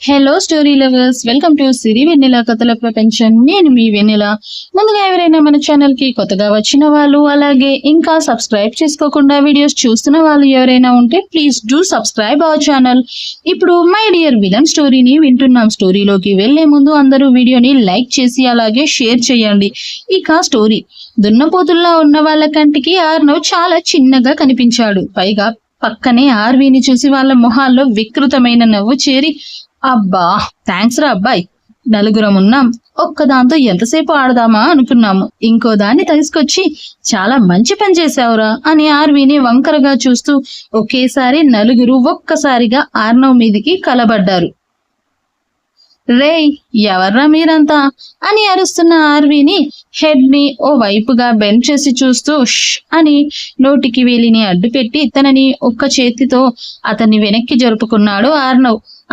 Hello story lovers, welcome to Siri Vennela కథల ప్రపంచం. నేను మీ వెన్నెల. ముందుగా ఎవరైనా మన ఛానల్ కి కొత్తగా వచ్చిన వాళ్ళు, అలాగే ఇంకా సబ్స్క్రైబ్ చేసుకోకుండా వీడియోస్ చూస్తున్న వాళ్ళు ఎవరైనా ఉంటే please do subscribe our channel. ఇప్పుడు మై డియర్ విలన్ స్టోరీని వింటున్నాం. స్టోరీలోకి వెళ్లే ముందు అందరూ వీడియోని లైక్ చేసి అలాగే షేర్ చేయండి. ఇక స్టోరీ. దున్నపోతుల్లా ఉన్న వాళ్ళ కంటికి ఆర్నవ్ చాలా చిన్నగా కనిపించాడు. పైగా పక్కనే ఆర్వీని చూసి వాళ్ళ మొహాల్లో వికృతమైన నవ్వు చేరి, అబ్బా థ్యాంక్స్ రా అబ్బాయి, నలుగురం ఉన్నాం, ఒక్కదాంతో ఎంతసేపు ఆడదామా అనుకున్నాము, ఇంకో దాన్ని తీసుకొచ్చి చాలా మంచి పని చేశావురా అని ఆర్వీని వంకరగా చూస్తూ ఒకేసారి నలుగురు ఒక్కసారిగా ఆర్నవ్ మీదికి కలబడ్డారు. రేయ్, ఎవర్రా మీరంతా అని అరుస్తున్న ఆర్వీని హెడ్ ని ఓ వైపుగా బెండ్ చేసి చూస్తూ ష్ అని నోటికి వేలిని అడ్డుపెట్టి తనని ఒక్క చేతితో అతన్ని వెనక్కి జరుపుకున్నాడు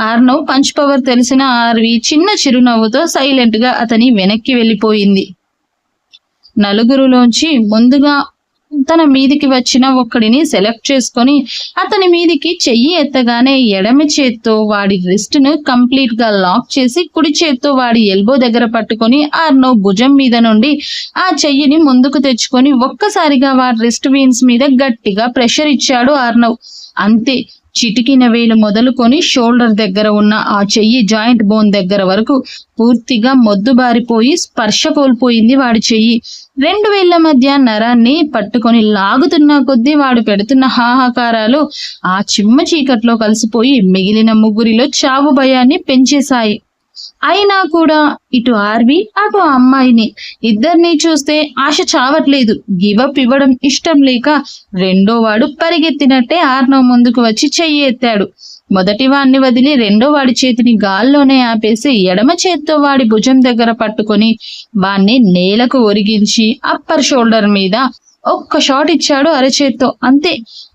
ఆర్నవ్ పంచ్ పవర్ తెలిసిన ఆర్వి చిన్న చిరునవ్వుతో సైలెంట్ గా అతని వెనక్కి వెళ్ళిపోయింది. నలుగురులోంచి ముందుగా తన మీదికి వచ్చిన ఒక్కడిని సెలెక్ట్ చేసుకొని అతని మీదికి చెయ్యి ఎత్తగానే ఎడమ చేత్తో వాడి రిస్ట్ ను కంప్లీట్ గా లాక్ చేసి కుడి చేత్తో వాడి ఎల్బో దగ్గర పట్టుకొని ఆర్నవ్ భుజం మీద నుండి ఆ చెయ్యిని ముందుకు తెచ్చుకొని ఒక్కసారిగా వాడి రిస్ట్ వీన్స్ మీద గట్టిగా ప్రెషర్ ఇచ్చాడు ఆర్నవ్. అంతే, చిటికిన వేలు మొదలుకొని షోల్డర్ దగ్గర ఉన్న ఆ చెయ్యి జాయింట్ బోన్ దగ్గర వరకు పూర్తిగా మొద్దుబారిపోయి స్పర్శ కోల్పోయింది వాడి చెయ్యి. రెండు వేళ్ల మధ్య నరాన్ని పట్టుకొని లాగుతున్న కొద్దీ వాడు పెడుతున్న హాహాకారాలు ఆ చిమ్మ చీకట్లో కలిసిపోయి మిగిలిన ముగ్గురిలో చావు భయాన్ని పెంచేశాయి. అయినా కూడా ఇటు ఆర్వి అటు అమ్మాయిని ఇద్దరిని చూస్తే ఆశ చావట్లేదు. గివప్ ఇవ్వడం ఇష్టం లేక రెండో వాడు పరిగెత్తినట్టే ఆర్నవ్ ముందుకు వచ్చి చెయ్యి ఎత్తాడు. మొదటి వాడిని వదిలి రెండో వాడి చేతిని గాల్లోనే ఆపేసి ఎడమ చేత్తో వాడి భుజం దగ్గర పట్టుకొని వాణ్ణి నేలకు ఒరిగించి అప్పర్ షోల్డర్ మీద ఒక్క షాట్ ఇచ్చాడు అరచేత్తో. అంతే,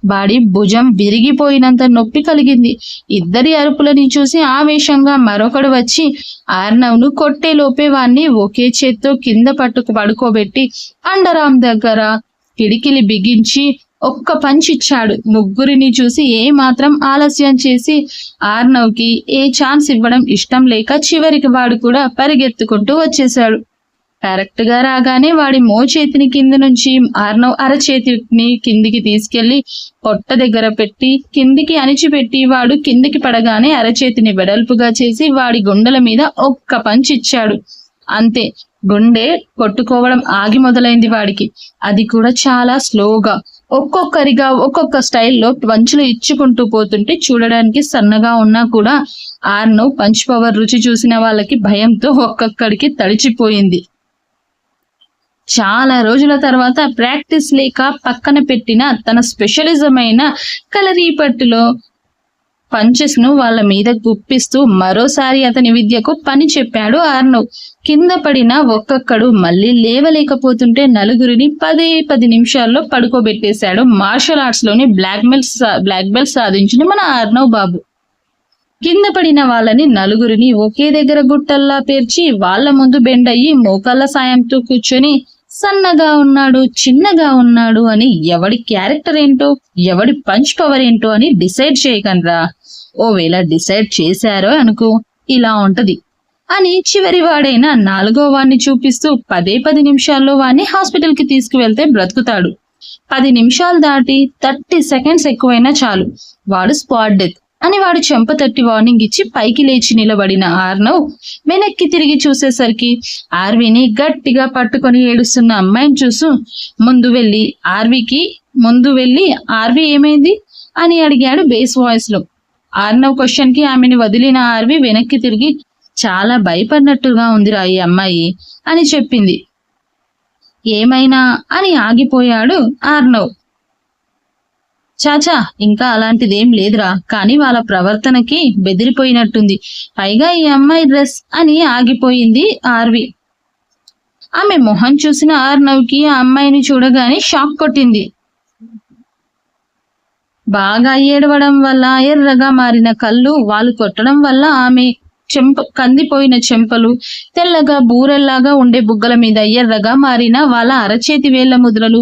వాడి భుజం విరిగిపోయినంత నొప్పి కలిగింది. ఇద్దరి అరుపులని చూసి ఆవేశంగా మరొకడు వచ్చి ఆర్నవ్ను కొట్టే లోపే వాణ్ణి ఒకే చేత్తో కింద పడుకోబెట్టి అండరామ్ దగ్గర కిడికిలి బిగించి ఒక్క పంచ్ ఇచ్చాడు. ముగ్గురిని చూసి ఏ మాత్రం ఆలస్యం చేసి ఆర్నవ్కి ఏ ఛాన్స్ ఇవ్వడం ఇష్టం లేక చివరికి వాడు కూడా పరిగెత్తుకుంటూ వచ్చేశాడు. కరెక్ట్ గా రాగానే వాడి మోచేతిని కింద నుంచి ఆర్నవ్ అరచేతిని కిందికి తీసుకెళ్లి పొట్ట దగ్గర పెట్టి కిందికి అణిచిపెట్టి వాడు కిందికి పడగానే అరచేతిని వెడల్పుగా చేసి వాడి గుండెల మీద ఒక్క పంచ్ ఇచ్చాడు. అంతే, గుండె కొట్టుకోవడం ఆగి మొదలైంది వాడికి. అది కూడా చాలా స్లోగా. ఒక్కొక్కరిగా ఒక్కొక్క స్టైల్లో పంచులు ఇచ్చుకుంటూ పోతుంటే చూడడానికి సన్నగా ఉన్నా కూడా ఆర్నవ్ పంచ్ పవర్ రుచి చూసిన వాళ్ళకి భయంతో ఒక్కొక్కడికి తడిచిపోయింది. చాలా రోజుల తర్వాత ప్రాక్టీస్ లేక పక్కన పెట్టిన తన స్పెషలిజం అయిన కలరీపట్టులో పంచెస్ ను వాళ్ళ మీద గుప్పిస్తూ మరోసారి అతని విద్యకు పని చెప్పాడు ఆర్నవ్. కింద పడిన ఒక్కొక్కడు మళ్ళీ లేవలేకపోతుంటే నలుగురిని 10 నిమిషాల్లో పడుకోబెట్టేశాడు మార్షల్ ఆర్ట్స్ లోని బ్లాక్ బెల్ట్ సాధించిన మన ఆర్నవ్ బాబు. కింద పడిన వాళ్ళని నలుగురిని ఒకే దగ్గర గుట్టల్లా పేర్చి వాళ్ళ ముందు బెండ్ అయ్యి మోకాళ్ళ సాయంతో కూర్చొని సన్నగా ఉన్నాడు, చిన్నగా ఉన్నాడు అని ఎవడి క్యారెక్టర్ ఏంటో, ఎవడి పంచ్ పవర్ ఏంటో అని డిసైడ్ చేయకండ్రా. ఓవేళ డిసైడ్ చేశారో అనుకో, ఇలా ఉంటది అని చివరి వాడైన నాలుగో వాణ్ణి చూపిస్తూ 10 నిమిషాల్లో వాణ్ణి హాస్పిటల్ కి తీసుకువెళ్తే బ్రతుకుతాడు. 10 నిమిషాలు దాటి 30 సెకండ్స్ ఎక్కువైనా చాలు, వాడు స్పాట్ డెత్ అని వాడు చెంప తట్టి వార్నింగ్ ఇచ్చి పైకి లేచి నిలబడిన ఆర్నవ్ వెనక్కి తిరిగి చూసేసరికి ఆర్వీని గట్టిగా పట్టుకొని ఏడుస్తున్న అమ్మాయిని చూసు ముందు వెళ్ళి ఆర్వీ ఏమైంది అని అడిగాడు బేస్ వాయిస్ లో. ఆర్నవ్ క్వశ్చన్ కి ఆమెను వదిలిన ఆర్వీ వెనక్కి తిరిగి చాలా భయపడినట్టుగా ఉందిరా ఈ అమ్మాయి అని చెప్పింది. ఏమైనా అని ఆగిపోయాడు ఆర్నవ్. చాచా, ఇంకా అలాంటిదేం లేదురా, కానీ వాళ్ళ ప్రవర్తనకి బెదిరిపోయినట్టుంది, పైగా ఈ అమ్మాయి డ్రెస్ అని ఆగిపోయింది ఆర్వి. ఆమె మొహం చూసిన ఆర్నవ్కి ఆ అమ్మాయిని చూడగానే షాక్ కొట్టింది. బాగా ఏడవడం వల్ల ఎర్రగా మారిన కళ్ళు, వాళ్ళు కొట్టడం వల్ల ఆమె కందిపోయిన చెంపలు, తెల్లగా బూరెల్లాగా ఉండే బుగ్గల మీద ఎర్రగా మారిన వాళ్ళ అరచేతి వేళ్ల ముద్రలు,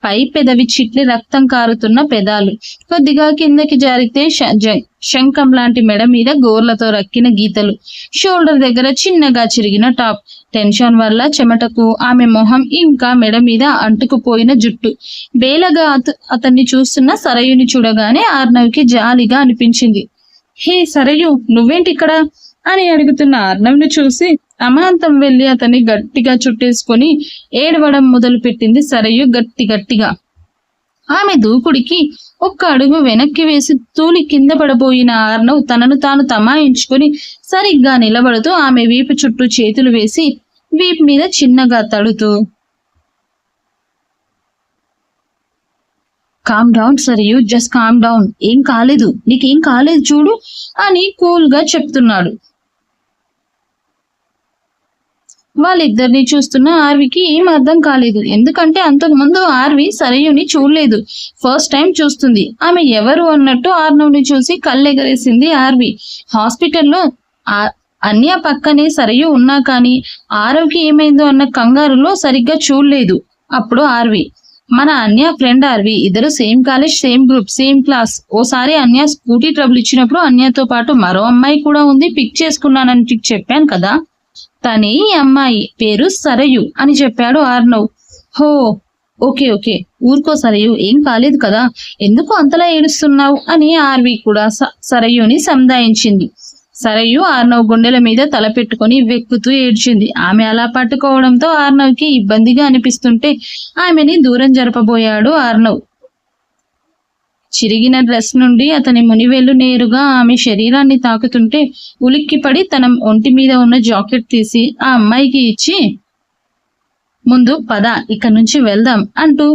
పై పెదవి చిట్లి రక్తం కారుతున్న పెదాలు, కొద్దిగా కిందకి జారితే శంఖం లాంటి మెడ మీద గోర్లతో రక్కిన గీతలు, షోల్డర్ దగ్గర చిన్నగా చిరిగిన టాప్. టెన్షన్ వల్ల చెమటకు ఆమె మొహం ఇంకా మెడ మీద అంటుకుపోయిన జుట్టు. బేలగా అతన్ని చూస్తున్న సరయుని చూడగానే ఆర్నవ్కి జాలిగా అనిపించింది. హే సరయు, నువ్వేంటి ఇక్కడ అని అడుగుతున్న ఆర్నవ్ని చూసి అమాంతం వెళ్లి అతన్ని గట్టిగా చుట్టేసుకొని ఏడవడం మొదలు పెట్టింది సరయు గట్టిగా. ఆమె దూకుడికి ఒక్క అడుగు వెనక్కి వేసి తూలి కింద పడబోయిన ఆర్నవ్ తనను తాను తమాయించుకొని సరిగ్గా నిలబడుతూ ఆమె వీపు చుట్టూ చేతులు వేసి వీపు మీద చిన్నగా తడుతూ, calm down Sarayu, just calm down, ఏం కాలేదు, నీకేం కాలేదు చూడు అని కూల్ గా చెప్తున్నాడు. వాళ్ళిద్దరిని చూస్తున్న ఆర్వికి ఏం అర్థం కాలేదు. ఎందుకంటే అంతకుముందు ఆర్వి సరయుని చూడలేదు, ఫస్ట్ టైం చూస్తుంది. ఆమె ఎవరు అన్నట్టు ఆర్నవ్ని చూసి కళ్ళెగరేసింది ఆర్వి. హాస్పిటల్లో అన్య పక్కనే సరయు ఉన్నా కానీ ఆరవ్కి ఏమైందో అన్న కంగారులో సరిగ్గా చూడలేదు. అప్పుడు ఆర్వి, మన అన్య ఫ్రెండ్ ఆర్వి, ఇద్దరు same college, same group, same class. ఓసారి అన్య స్కూటీ ట్రబుల్ ఇచ్చినప్పుడు అన్యతో పాటు మరో అమ్మాయి కూడా ఉంది, పిక్ చేసుకున్నానని చెప్పాను కదా, తనే ఈ అమ్మాయి, పేరు సరయు అని చెప్పాడు ఆర్నవ్. హో ఓకే ఓకే, ఊరుకో సరయు, ఏం కాలేదు కదా, ఎందుకు అంతలా ఏడుస్తున్నావు అని ఆర్వి కూడా సరయుని సంధాయించింది. సరయు ఆర్నవ్ గుండెల మీద తల పెట్టుకుని వెక్కుతూ ఏడ్చింది. ఆమె అలా పట్టుకోవడంతో ఆర్నవ్కి ఇబ్బందిగా అనిపిస్తుంటే ఆమెని దూరం జరపబోయాడు ఆర్నవ్. చిరిగిన డ్రెస్ నుండి అతని మునివేళ్లు నేరుగా ఆమె శరీరాన్ని తాకుతుంటే ఉలిక్కిపడి తన ఒంటి మీద ఉన్న జాకెట్ తీసి ఆ అమ్మాయికి ఇచ్చి, ముందు పద, ఇక్కడి నుంచి వెళ్దాం అంటూ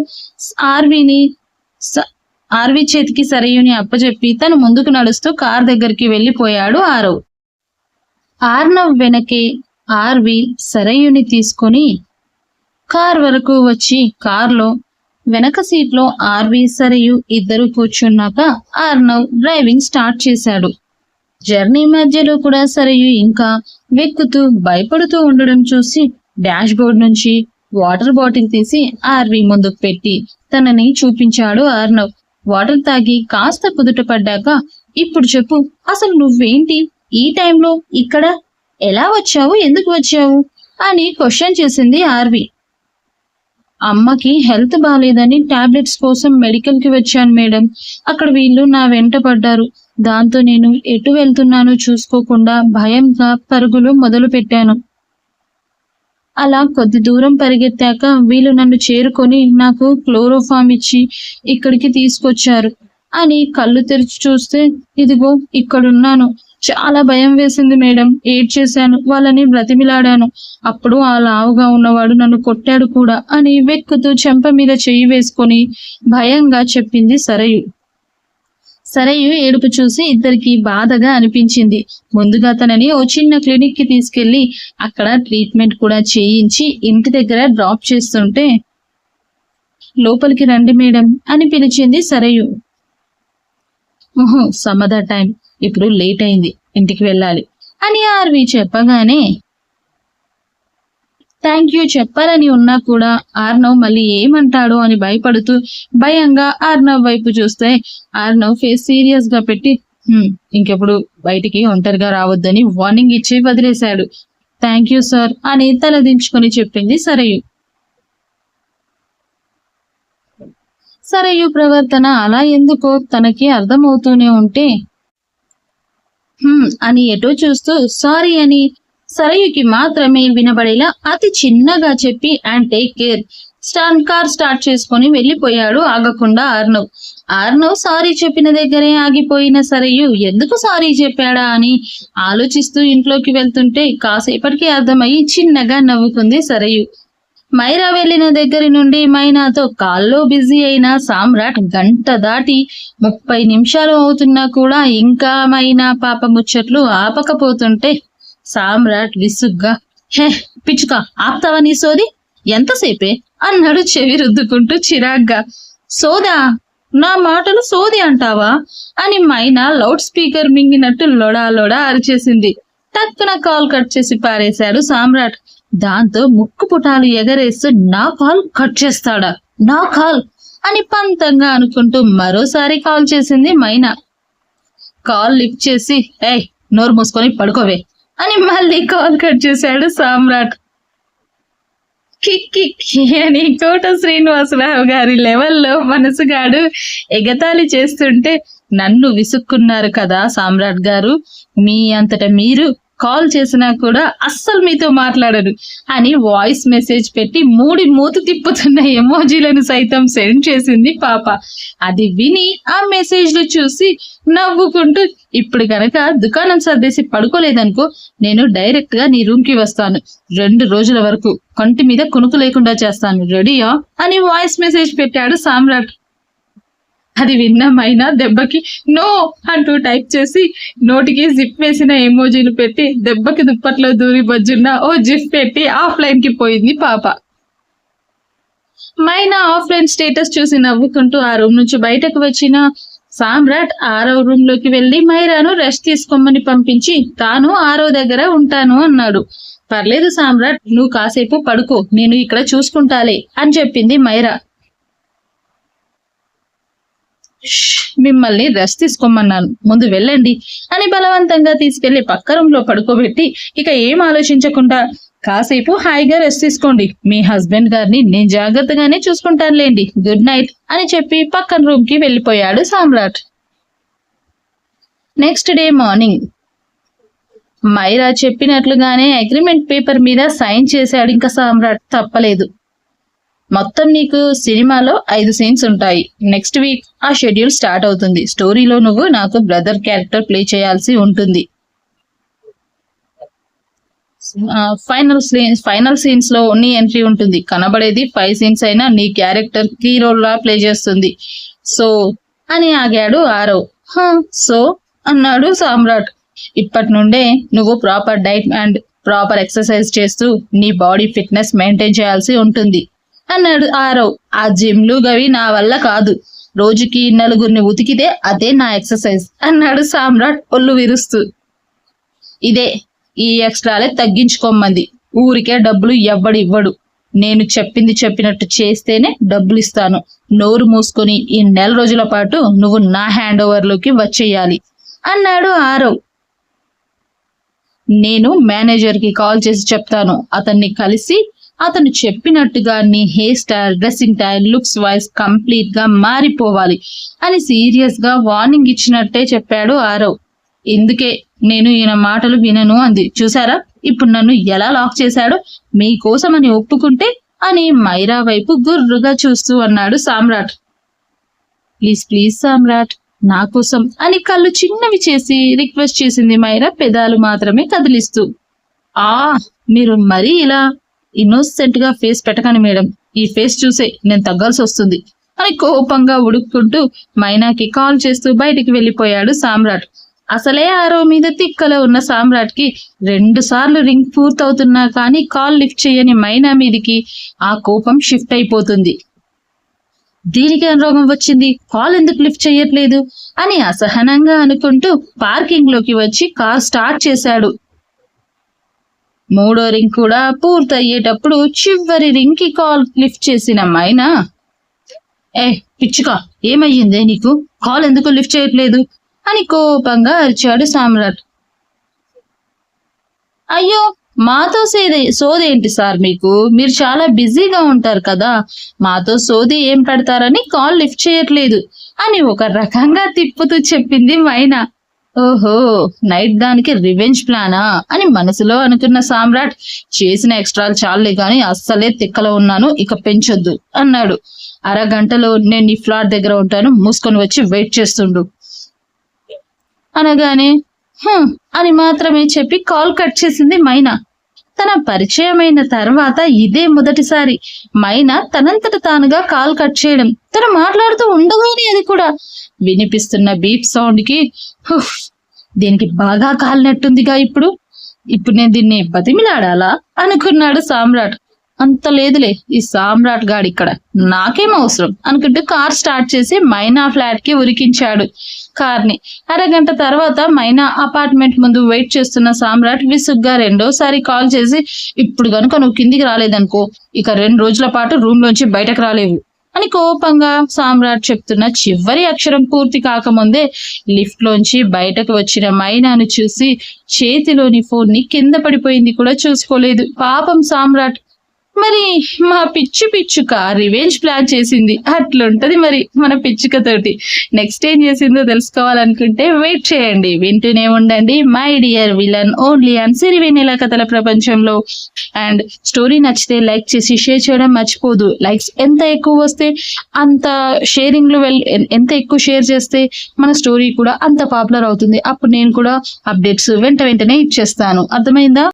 ఆర్వి చేతికి సరయుని అప్పచెప్పి తను ముందుకు నడుస్తూ కార్ దగ్గరికి వెళ్ళిపోయాడు ఆరవ్. ఆర్నవ్ వెనకే ఆర్వి సరయుని తీసుకొని కార్ వరకు వచ్చి కార్లో వెనక సీట్లో ఆర్వి సరయు ఇద్దరు కూర్చున్నాక ఆర్నవ్ డ్రైవింగ్ స్టార్ట్ చేశాడు. జర్నీ మధ్యలో కూడా సరయు ఇంకా వెక్కుతూ భయపడుతూ ఉండడం చూసి డాష్ బోర్డ్ నుంచి వాటర్ బాటిల్ తీసి ఆర్వి ముందుకు పెట్టి తనని చూపించాడు ఆర్నవ్. వాటర్ తాగి కాస్త కుదుట పడ్డాక, ఇప్పుడు చెప్పు, అసలు నువ్వేంటి ఈ టైంలో ఇక్కడ, ఎలా వచ్చావు, ఎందుకు వచ్చావు అని క్వశ్చన్ చేసింది ఆర్వి. అమ్మకి హెల్త్ బాగాలేదని టాబ్లెట్స్ కోసం మెడికల్కి వచ్చాను మేడం. అక్కడ వీళ్ళు నా వెంట పడ్డారు. దాంతో నేను ఎటు వెళ్తున్నానో చూసుకోకుండా భయంగా పరుగులు మొదలు పెట్టాను. అలా కొద్ది దూరం పరిగెత్తాక వీళ్ళు నన్ను చేరుకొని నాకు క్లోరోఫామ్ ఇచ్చి ఇక్కడికి తీసుకొచ్చారు అని కళ్ళు తెరిచి చూస్తే ఇదిగో ఇక్కడున్నాను. చాలా భయం వేసింది మేడం, ఏడ్చేశాను, వాళ్ళని బ్రతిమిలాడాను. అప్పుడు ఆ లావుగా ఉన్నవాడు నన్ను కొట్టాడు కూడా అని వెక్కుతూ చెంప మీద చెయ్యి వేసుకొని భయంగా చెప్పింది సరయు. సరయు ఏడుపు చూసి ఇద్దరికి బాధగా అనిపించింది. ముందుగా తనని ఓ చిన్న క్లినిక్ కి తీసుకెళ్లి అక్కడ ట్రీట్మెంట్ కూడా చేయించి ఇంటి దగ్గర డ్రాప్ చేస్తుంటే, లోపలికి రండి మేడం అని పిలిచింది సరయు. ఓహో సమద టైం, ఇప్పుడు లేట్ అయింది, ఇంటికి వెళ్ళాలి అని ఆర్వి చెప్పగానే థ్యాంక్ యూ చెప్పాలని ఉన్నా కూడా ఆర్నవ్ మళ్ళీ ఏమంటాడో అని భయపడుతూ భయంగా ఆర్నవ్ వైపు చూస్తే ఆర్నవ్ ఫేస్ సీరియస్ గా పెట్టి ఇంకెప్పుడు బయటికి ఒంటరిగా రావద్దని వార్నింగ్ ఇచ్చి వదిలేశాడు. థ్యాంక్ యూ సార్ అని తలదించుకొని చెప్పింది సరయు. సరయు ప్రవర్తన అలా ఎందుకో తనకి అర్థమవుతూనే ఉంటే అని ఎటో చూస్తూ సారీ అని సరయుకి మాత్రమే వినబడేలా అతి చిన్నగా చెప్పి and take care car start చేసుకొని వెళ్ళిపోయాడు ఆగకుండా ఆర్నవ్ సారీ చెప్పిన దగ్గరే ఆగిపోయిన సరయు ఎందుకు సారీ చెప్పాడా అని ఆలోచిస్తూ ఇంట్లోకి వెళ్తుంటే కాసేపటికి అర్థమయ్యి చిన్నగా నవ్వుకుంది సరయు. మైరా వెళ్లిన దగ్గర నుండి మైనాతో కాల్లో బిజీ అయిన సామ్రాట్ గంట దాటి 30 నిమిషాలు అవుతున్నా కూడా ఇంకా మైనా పాప ముచ్చట్లు ఆపకపోతుంటే సామ్రాట్ విసుగ్గా, హే పిచ్చుక, ఆప్తావా నీ సోది, ఎంతసేపే అన్నాడు చెవి రుద్దుకుంటూ చిరాగ్గా. సోదా, నా మాటలు సోది అంటావా అని మైనా లౌడ్ స్పీకర్ మింగినట్టు లొడా లొడా అరిచేసింది. టక్కున కాల్ కట్ చేసి పారేశాడు సామ్రాట్. దాంతో ముక్కు పుటాలు ఎగరేస్తూ నా కాల్ కట్ చేస్తాడా, నా కాల్ అని పంతంగా అనుకుంటూ మరోసారి కాల్ చేసింది మైనా. కాల్ లిఫ్ట్ చేసి ఏయ్ నోరు మూసుకొని పడుకోవే అని మళ్ళీ కాల్ కట్ చేశాడు సామ్రాట్. కిక్కి అని కోట శ్రీనివాసరావు గారి లెవెల్లో మనసుగాడు ఎగతాళి చేస్తుంటే, నన్ను విసుక్కున్నారు కదా సామ్రాట్ గారు, మీ అంతటా మీరు కాల్ చేసినా కూడా అస్సలు మీతో మాట్లాడరు అని వాయిస్ మెసేజ్ పెట్టి మూతి తిప్పుతున్న ఎమోజీలను సైతం సెండ్ చేసింది పాప. అది విని ఆ మెసేజ్లు చూసి నవ్వుకుంటూ, ఇప్పుడు కనుక దుకాణం సర్దేసి పడుకోలేదనుకో, నేను డైరెక్ట్ గా నీ రూమ్ కి వస్తాను, 2 రోజుల వరకు కంటి మీద కునుకు లేకుండా చేస్తాను, రెడీయా అని వాయిస్ మెసేజ్ పెట్టాడు సామ్రాట్. అది విన్న మైనా దెబ్బకి నో అంటూ టైప్ చేసి నోటికి జిప్ వేసిన ఎమోజీలు పెట్టి దెబ్బకి దుప్పట్లో దూరి బజ్జున్న ఓ జిప్ పెట్టి ఆఫ్లైన్ కి పోయింది పాప. మైనా ఆఫ్లైన్ స్టేటస్ చూసి నవ్వుకుంటూ ఆ రూమ్ నుంచి బయటకు వచ్చిన సామ్రాట్ 6వ రూమ్ లోకి వెళ్లి మైరాను రెస్ట్ తీసుకోమని పంపించి తాను 6వ దగ్గర ఉంటాను అన్నాడు. పర్లేదు సామ్రాట్, నువ్వు కాసేపు పడుకో, నేను ఇక్కడ చూసుకుంటాలే అని చెప్పింది మైరా. మిమ్మల్ని రెస్ట్ తీసుకోమన్నాను, ముందు వెళ్ళండి అని బలవంతంగా తీసుకెళ్లి పక్క రూమ్ లో పడుకోబెట్టి ఇక ఏం ఆలోచించకుండా కాసేపు హాయిగా రెస్ట్ తీసుకోండి, మీ హస్బెండ్ గారిని నేను జాగ్రత్తగానే చూసుకుంటానులేండి, గుడ్ నైట్ అని చెప్పి పక్కన రూమ్ కి వెళ్ళిపోయాడు సామ్రాట్. నెక్స్ట్ డే మార్నింగ్ మైరా చెప్పినట్లుగానే అగ్రిమెంట్ పేపర్ మీద సైన్ చేశాడు. ఇంకా సామ్రాట్ తప్పలేదు. మొత్తం నీకు సినిమాలో 5 సీన్స్ ఉంటాయి. నెక్స్ట్ వీక్ ఆ షెడ్యూల్ స్టార్ట్ అవుతుంది. స్టోరీలో నువ్వు నాకు బ్రదర్ క్యారెక్టర్ ప్లే చేయాల్సి ఉంటుంది. ఫైనల్ సీన్స్ లో నీ ఎంట్రీ ఉంటుంది. కనబడేది 5 సీన్స్ అయినా నీ క్యారెక్టర్ కీ రోల్ లా ప్లే చేస్తుంది. సో అని ఆగాడు ఆరవ్. సో అన్నాడు సామ్రాట్. ఇప్పటి నుండే నువ్వు proper diet and proper exercise చేస్తూ నీ బాడీ ఫిట్నెస్ మెయింటైన్ చేయాల్సి ఉంటుంది అన్నాడు ఆరవ్. ఆ జిమ్లు గవి నా వల్ల కాదు, రోజుకి 4 ఉతికితే అదే నా ఎక్సర్సైజ్ అన్నాడు సామ్రాట్ ఒళ్ళు విరుస్తూ. ఈ ఎక్స్ట్రాలే తగ్గించుకోమంది, ఊరికే డబ్బులు ఇవ్వడు, నేను చెప్పింది చెప్పినట్టు చేస్తేనే డబ్బులు ఇస్తాను, నోరు మూసుకొని ఈ 4 రోజుల పాటు నువ్వు నా హ్యాండ్ ఓవర్ లోకి వచ్చేయాలి అన్నాడు ఆరవ్. నేను మేనేజర్ కి కాల్ చేసి చెప్తాను, అతన్ని కలిసి అతను చెప్పినట్టుగా నీ hair style, dressing style, looks wise complete గా మారిపోవాలి అని సీరియస్ గా వార్నింగ్ ఇచ్చినట్టే చెప్పాడు ఆరవ్. ఇందుకే నేను ఈయన మాటలు వినను అంది. చూసారా ఇప్పుడు నన్ను ఎలా లాక్ చేశాడో, మీకోసమని ఒప్పుకుంటే అని మైరా వైపు గుర్రుగా చూస్తూ అన్నాడు సామ్రాట్. ప్లీజ్ సామ్రాట్, నా కోసం అని కళ్ళు చిన్నవి చేసి రిక్వెస్ట్ చేసింది మైరా, పెదాలు మాత్రమే కదిలిస్తూ. మీరు మరీ ఇలా ఇన్నోసెంట్ గా ఫేస్ పెట్టకండి మేడం, ఈ ఫేస్ చూసే నేను తగ్గాల్సి వస్తుంది అని కోపంగా ఉడుక్కుంటూ మైనాకి కాల్ చేస్తూ బయటికి వెళ్ళిపోయాడు సామ్రాట్. అసలే ఆరవ్ మీద తిక్కలో ఉన్న సామ్రాట్ కి 2 సార్లు రింగ్ పూర్తవుతున్నా కానీ కాల్ లిఫ్ట్ చేయని మైనా మీదికి ఆ కోపం షిఫ్ట్ అయిపోతుంది. దీనికి రోగం వచ్చింది, కాల్ ఎందుకు లిఫ్ట్ చేయట్లేదు అని అసహనంగా అనుకుంటూ పార్కింగ్ లోకి వచ్చి కార్ స్టార్ట్ చేశాడు. 3వ రింగ్ కూడా పూర్తయ్యేటప్పుడు చివరి రింగ్ కి కాల్ లిఫ్ట్ చేసిన మైనా, పిచ్చుకా ఏమయ్యిందే నీకు, కాల్ ఎందుకు లిఫ్ట్ చేయట్లేదు అని కోపంగా అరిచాడు సామ్రాట్. అయ్యో మాతో సోదేంటి సార్, మీరు చాలా బిజీగా ఉంటారు కదా, మాతో సోది ఏం పెడతారని కాల్ లిఫ్ట్ చేయట్లేదు అని ఒక రకంగా తిప్పుతూ చెప్పింది మైనా. ఓహో, నైట్ దానికి రివెంజ్ ప్లానా అని మనసులో అనుకున్న సామ్రాట్, చేసిన ఎక్స్ట్రాలు చాలే గాని అస్సలే తిక్కలో ఉన్నాను, ఇక పెంచొద్దు అన్నాడు. అరగంటలో నేను నీ ఫ్లాట్ దగ్గర ఉంటాను, మూసుకొని వచ్చి వెయిట్ చేస్తుండు అనగానే అని మాత్రమే చెప్పి కాల్ కట్ చేసింది మైనా. తన పరిచయమైన తర్వాత ఇదే మొదటిసారి మైనా తనంతట తానుగా కాల్ కట్ చేయడం. తను మాట్లాడుతూ ఉండగానే అది కూడా వినిపిస్తున్న బీప్ సౌండ్ కి దీనికి బాగా కాలినట్టుందిగా, ఇప్పుడు నేను దీన్ని బతిమిలాడాలా అనుకున్నాడు సామ్రాట్. అంత లేదులే, ఈ సామ్రాట్ గాడి ఇక్కడ నాకేం అవసరం అనుకుంటూ కార్ స్టార్ట్ చేసి మైనా ఫ్లాట్ కి ఉరికించాడు కార్ని. అరగంట తర్వాత మైనా అపార్ట్మెంట్ ముందు వెయిట్ చేస్తున్న సామ్రాట్ విసుగ్గా 2వసారి కాల్ చేసి, ఇప్పుడు గనుక నువ్వు కిందికి రాలేదనుకో, ఇక 2 రోజుల పాటు రూమ్ లోంచి బయటకు రాలేవు అని కోపంగా సామ్రాట్ చెప్తున్న చివరి అక్షరం పూర్తి కాకముందే లిఫ్ట్ లోంచి బయటకు వచ్చిన మైనాను చూసి చేతిలోని ఫోన్ ని కింద పడిపోయింది కూడా చూసుకోలేదు. పాపం సామ్రాట్. మరి మా పిచ్చుక రివెంజ్ ప్లాన్ చేసింది. అట్లుంటది మరి మన పిచ్చుకతోటి. నెక్స్ట్ ఏం చేసిందో తెలుసుకోవాలనుకుంటే వెయిట్ చేయండి, వింటూనే ఉండండి my dear villain only and Sirivennela కథల ప్రపంచంలో. అండ్ స్టోరీ నచ్చితే లైక్ చేసి షేర్ చేయడం మర్చిపోదు. లైక్స్ ఎంత ఎక్కువ వస్తే అంత షేరింగ్లు ఎంత ఎక్కువ షేర్ చేస్తే మన స్టోరీ కూడా అంత పాపులర్ అవుతుంది. అప్పుడు నేను కూడా అప్డేట్స్ వెంటనే ఇచ్చేస్తాను. అర్థమైందా?